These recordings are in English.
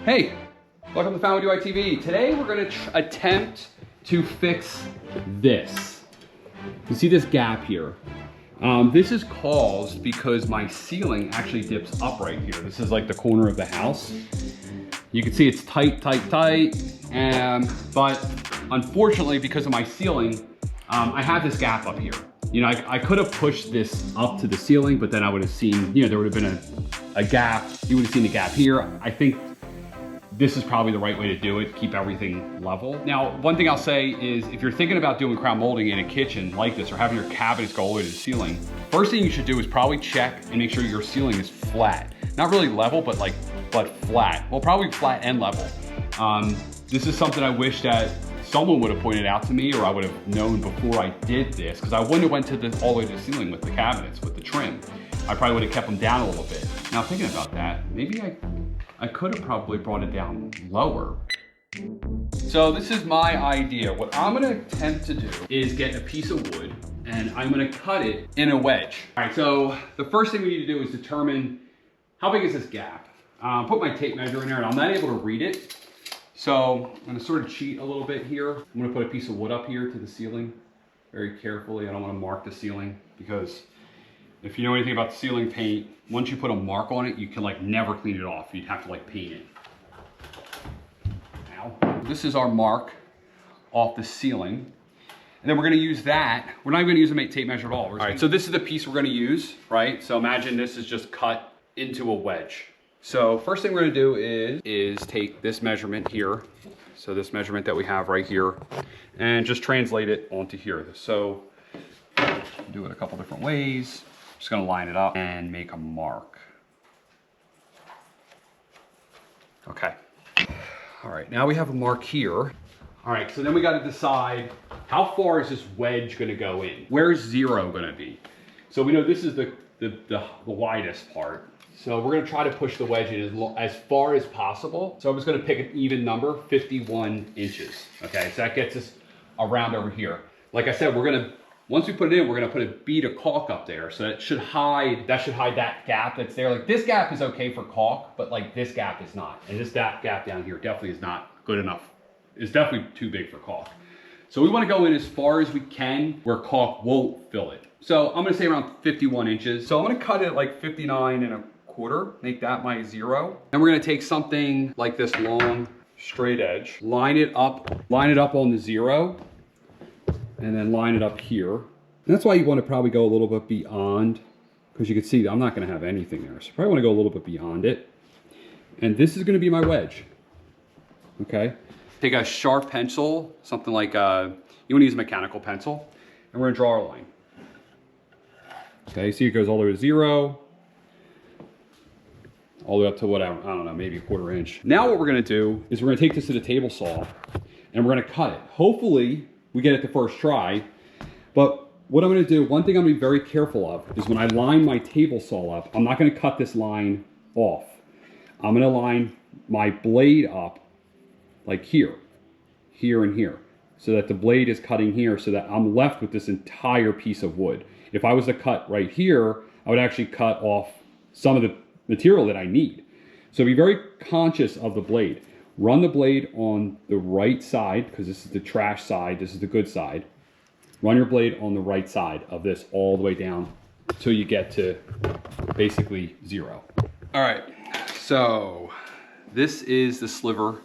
Hey, welcome to Found With UI TV. Today we're gonna attempt to fix this. You see this gap here? This is caused because my ceiling actually dips up right here. This is like the corner of the house. You can see it's tight, but unfortunately because of my ceiling, I have this gap up here. You know, I could have pushed this up to the ceiling, but then I would have seen, you know, there would have been a gap. You would have seen the gap here. I think this is probably the right way to do it, keep everything level. Now, one thing I'll say is if you're thinking about doing crown molding in a kitchen like this or having your cabinets go all the way to the ceiling, first thing you should do is probably check and make sure your ceiling is flat. Not really level, but flat. Well, probably flat and level. This is something I wish that someone would have pointed out to me or I would have known before I did this, because I wouldn't have went to all the way to the ceiling with the cabinets, with the trim. I probably would have kept them down a little bit. Now thinking about that, maybe I could have probably brought it down lower. So this is my idea. What I'm gonna attempt to do is get a piece of wood and I'm gonna cut it in a wedge. All right, so the first thing we need to do is determine how big is this gap. Put my tape measure in there and I'm not able to read it. So I'm gonna sort of cheat a little bit here. I'm gonna put a piece of wood up here to the ceiling very carefully. I don't wanna mark the ceiling because if you know anything about the ceiling paint, once you put a mark on it, you can like never clean it off. You'd have to like paint it. Now, this is our mark off the ceiling. And then we're gonna use that. We're not even gonna use a tape measure at all. All right, so this is the piece we're gonna use, right? So imagine this is just cut into a wedge. So first thing we're gonna do is take this measurement here. So this measurement that we have right here and just translate it onto here. So do it a couple different ways. Just gonna line it up and make a mark. Okay. All right, now we have a mark here. All right, so then we gotta decide how far is this wedge gonna go in? Where's 0 gonna be? So we know this is the widest part. So we're gonna try to push the wedge in as far as possible. So I'm just gonna pick an even number, 51 inches. Okay, so that gets us around over here. Like I said, once we put it in, we're gonna put a bead of caulk up there. So that should hide that gap that's there. Like this gap is okay for caulk, but like this gap is not. And this gap down here definitely is not good enough. It's definitely too big for caulk. So we wanna go in as far as we can where caulk won't fill it. So I'm gonna say around 51 inches. So I'm gonna cut it like 59.25, make that my 0. And we're gonna take something like this long, straight edge, line it up on the 0, and then line it up here. And that's why you want to probably go a little bit beyond, because you can see I'm not going to have anything there. So you probably want to go a little bit beyond it. And this is going to be my wedge. Okay. Take a sharp pencil, something like, you want to use a mechanical pencil, and we're going to draw our line. Okay, see it goes all the way to 0, all the way up to whatever, I don't know, maybe a 1/4 inch. Now what we're going to do is we're going to take this to the table saw, and we're going to cut it. Hopefully, we get it the first try, but what I'm gonna do, one thing I'm gonna be very careful of is when I line my table saw up, I'm not gonna cut this line off. I'm gonna line my blade up like here, here and here, so that the blade is cutting here so that I'm left with this entire piece of wood. If I was to cut right here, I would actually cut off some of the material that I need. So be very conscious of the blade. Run the blade on the right side, because this is the trash side, this is the good side. Run your blade on the right side of this all the way down until you get to basically 0. All right, so this is the sliver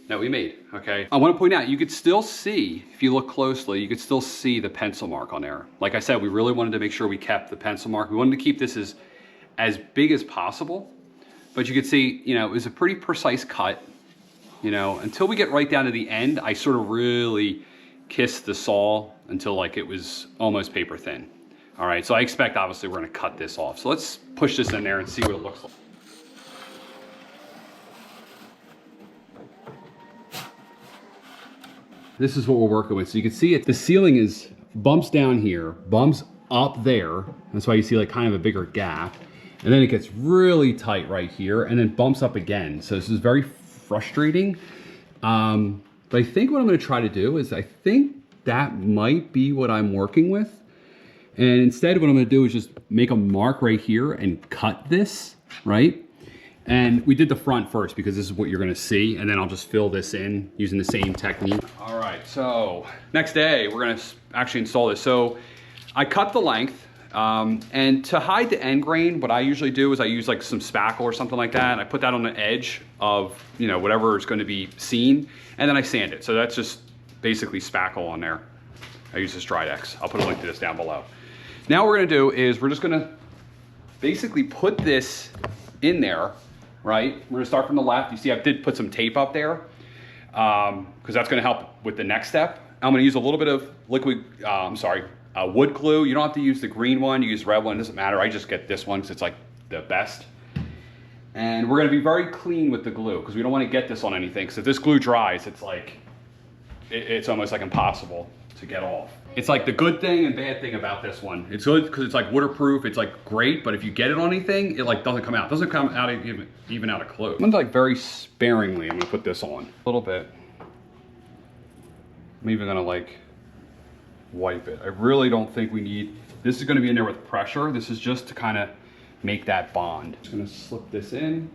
that we made, okay? I wanna point out, you could still see, if you look closely, you could still see the pencil mark on there. Like I said, we really wanted to make sure we kept the pencil mark. We wanted to keep this as big as possible, but you could see, you know, it was a pretty precise cut. You know, until we get right down to the end, I sort of really kissed the saw until like it was almost paper thin. All right, so I expect obviously we're gonna cut this off. So let's push this in there and see what it looks like. This is what we're working with. So you can see it, the ceiling is bumps down here, bumps up there. That's why you see like kind of a bigger gap. And then it gets really tight right here and then bumps up again. So this is very frustrating. But I think what I'm gonna try to do is I think that might be what I'm working with. And instead what I'm gonna do is just make a mark right here and cut this, right? And we did the front first because this is what you're gonna see, and then I'll just fill this in using the same technique. All right, so next day, we're gonna actually install this. So I cut the length, and to hide the end grain, what I usually do is I use like some spackle or something like that, and I put that on the edge of, you know, whatever is gonna be seen, and then I sand it. So that's just basically spackle on there. I use this Dried-X. I'll put a link to this down below. Now what we're gonna do is we're just gonna basically put this in there, right? We're gonna start from the left. You see I did put some tape up there because that's gonna help with the next step. I'm gonna use a little bit of liquid, wood glue. You don't have to use the green one, you use red one, it doesn't matter. I just get this one because it's like the best. And we're gonna be very clean with the glue because we don't wanna get this on anything. Because if this glue dries, it's like, it's almost like impossible to get off. It's like the good thing and bad thing about this one. It's good because it's like waterproof, it's like great, but if you get it on anything, it like doesn't come out. It doesn't come out even out of clothes. I'm gonna like very sparingly, I'm gonna put this on. A little bit. I'm even gonna like wipe it. I really don't think we need, this is gonna be in there with pressure. This is just to kind of make that bond. Just gonna slip this in.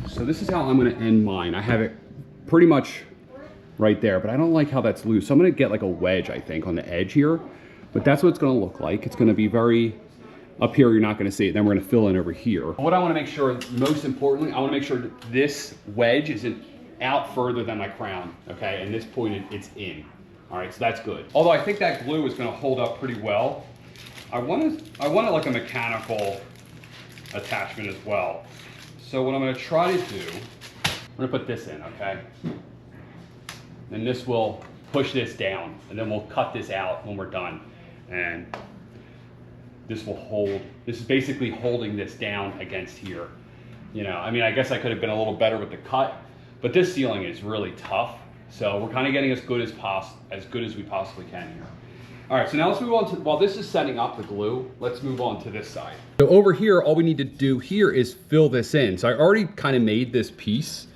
So this is how I'm gonna end mine. I have it pretty much right there, but I don't like how that's loose. So I'm gonna get like a wedge, I think, on the edge here, but that's what it's gonna look like. It's gonna be very, up here you're not gonna see it, then we're gonna fill in over here. What I wanna make sure, most importantly, I wanna make sure that this wedge isn't out further than my crown, okay? And this point, it's in. All right, so that's good. Although I think that glue is gonna hold up pretty well. I want like a mechanical attachment as well. So what I'm gonna try to do, I'm gonna put this in, okay? And this will push this down, and then we'll cut this out when we're done. And this will hold, this is basically holding this down against here. You know, I mean, I guess I could have been a little better with the cut, but this ceiling is really tough. So we're kind of getting as good as we possibly can here. All right, so now let's move on to, while this is setting up the glue, let's move on to this side. So over here, all we need to do here is fill this in. So I already kind of made this piece.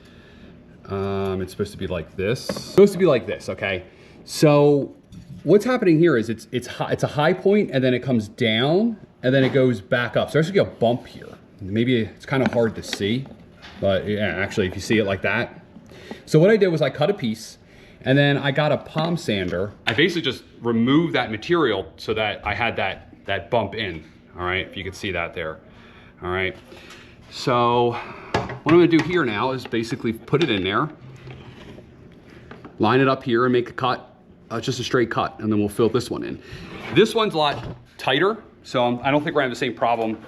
It's supposed to be like this. It's supposed to be like this, okay? So what's happening here is it's a high point, and then it comes down, and then it goes back up. So there's actually a bump here. Maybe it's kind of hard to see, but yeah, actually, if you see it like that. So what I did was I cut a piece, and then I got a palm sander. I basically just removed that material so that I had that bump in, all right? If you could see that there, all right? So what I'm gonna do here now is basically put it in there, line it up here and make a cut, just a straight cut, and then we'll fill this one in. This one's a lot tighter, so I don't think we're having the same problem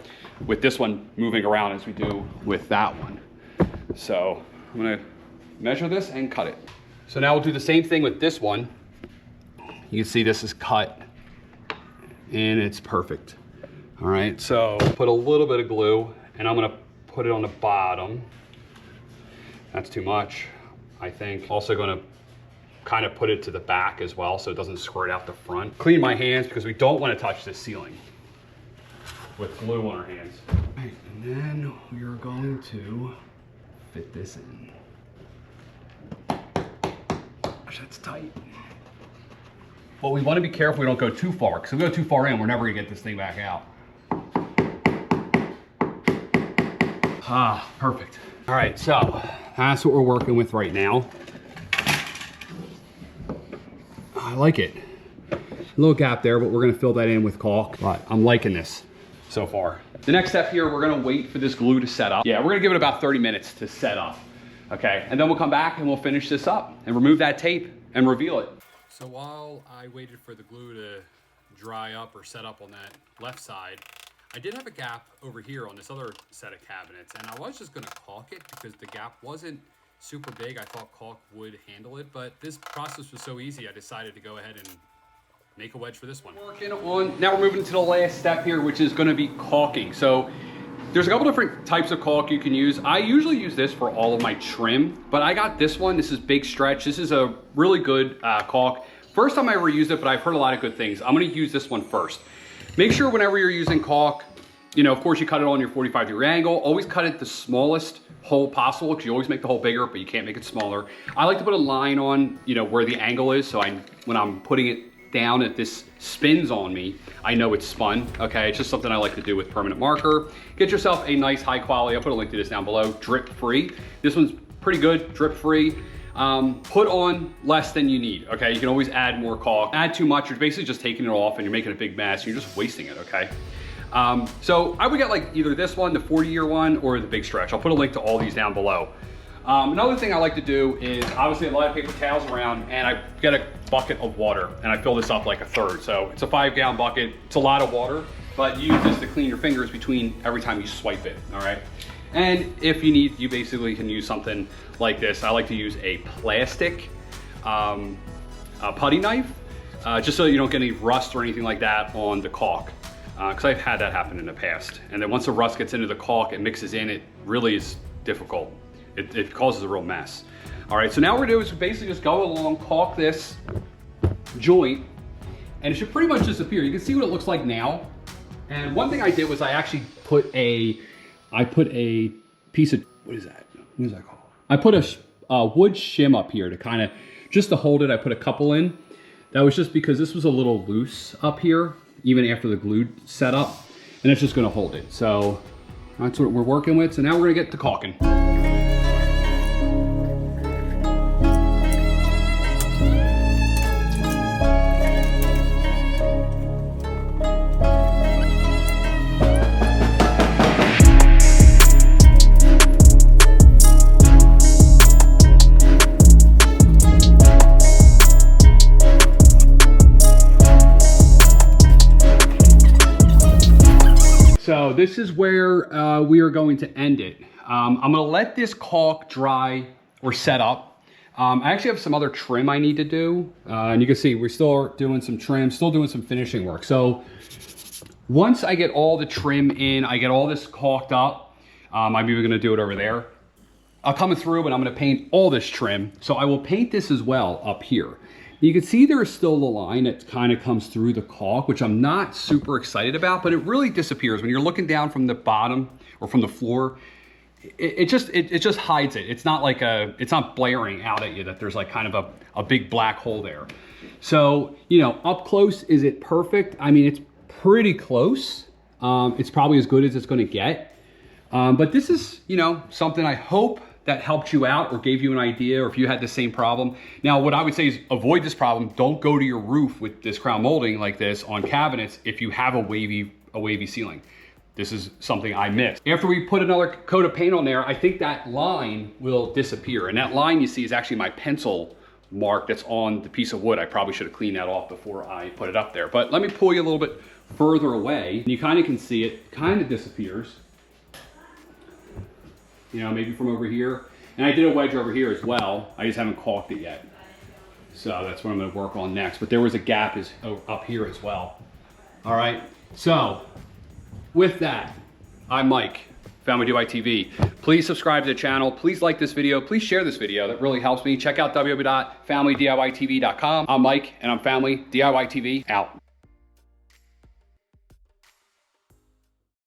with this one moving around as we do with that one. So I'm gonna measure this and cut it. So now we'll do the same thing with this one. You can see this is cut and it's perfect. All right, so put a little bit of glue and I'm gonna put it on the bottom. That's too much, I think. Also gonna kind of put it to the back as well so it doesn't squirt out the front. Clean my hands because we don't want to touch this ceiling with glue on our hands. All right, and then we are going to fit this in. Gosh, that's tight. But we want to be careful we don't go too far, because if we go too far in, we're never gonna get this thing back out. Ah, perfect. All right, so that's what we're working with right now. I like it. A little gap there, but we're gonna fill that in with caulk. But I'm liking this so far. The next step here, we're gonna wait for this glue to set up. Yeah, we're gonna give it about 30 minutes to set up, okay? And then we'll come back and we'll finish this up and remove that tape and reveal it. So while I waited for the glue to dry up or set up on that left side, I did have a gap over here on this other set of cabinets, and I was just gonna caulk it because the gap wasn't super big. I thought caulk would handle it, but this process was so easy, I decided to go ahead and make a wedge for this one. Working on, now we're moving to the last step here, which is gonna be caulking. So there's a couple different types of caulk you can use. I usually use this for all of my trim, but I got this one. This is Big Stretch. This is a really good caulk. First time I ever used it, but I've heard a lot of good things. I'm gonna use this one first. Make sure whenever you're using caulk, you know, of course you cut it on your 45-degree angle. Always cut it the smallest hole possible, because you always make the hole bigger, but you can't make it smaller. I like to put a line on, you know, where the angle is, so when I'm putting it down, if this spins on me, I know it's spun, okay? It's just something I like to do with permanent marker. Get yourself a nice high quality, I'll put a link to this down below, drip free. This one's pretty good, drip free. Put on less than you need, okay? You can always add more caulk. Add too much, you're basically just taking it off and you're making a big mess, you're just wasting it, okay? So I would get like either this one, the 40-year one, or the big stretch. I'll put a link to all these down below. Another thing I like to do is obviously a lot of paper towels around, and I get a bucket of water and I fill this up like a third. So it's a 5-gallon bucket. It's a lot of water, but use this to clean your fingers between every time you swipe it, all right? And if you need, you basically can use something like this. I like to use a plastic putty knife, just so you don't get any rust or anything like that on the caulk. Because I've had that happen in the past. And then once the rust gets into the caulk, it mixes in, it really is difficult. It causes a real mess. All right, so now what we're gonna do is basically just go along, caulk this joint, and it should pretty much disappear. You can see what it looks like now. And one thing I did was I actually put a piece of, what is that called? I put a wood shim up here to kind of, just to hold it, I put a couple in. That was just because this was a little loose up here, even after the glue set up, and it's just gonna hold it. So that's what we're working with. So now we're gonna get to caulking. So this is where we are going to end it. I'm gonna let this caulk dry or set up. I actually have some other trim I need to do. And you can see we're still doing some trim, still doing some finishing work. So once I get all the trim in, I get all this caulked up, I'm even gonna do it over there. I'll come through and I'm gonna paint all this trim. So I will paint this as well up here. You can see there's still the line that kind of comes through the caulk, which I'm not super excited about, but it really disappears. When you're looking down from the bottom or from the floor, it just hides it. It's not like it's not blaring out at you that there's like kind of a big black hole there. So, you know, up close, is it perfect? I mean, it's pretty close. It's probably as good as it's gonna get. But this is, you know, something I hope that helped you out or gave you an idea, or if you had the same problem. Now, what I would say is avoid this problem. Don't go to your roof with this crown molding like this on cabinets if you have a wavy ceiling. This is something I missed. After we put another coat of paint on there, I think that line will disappear. And that line you see is actually my pencil mark that's on the piece of wood. I probably should have cleaned that off before I put it up there. But let me pull you a little bit further away. And you kind of can see it kind of disappears. You know, maybe from over here. And I did a wedge over here as well. I just haven't caulked it yet. So that's what I'm gonna work on next. But there was a gap up here as well. All right, so with that, I'm Mike, Family DIY TV. Please subscribe to the channel. Please like this video. Please share this video. That really helps me. Check out www.familydiytv.com. I'm Mike and I'm Family DIY TV out.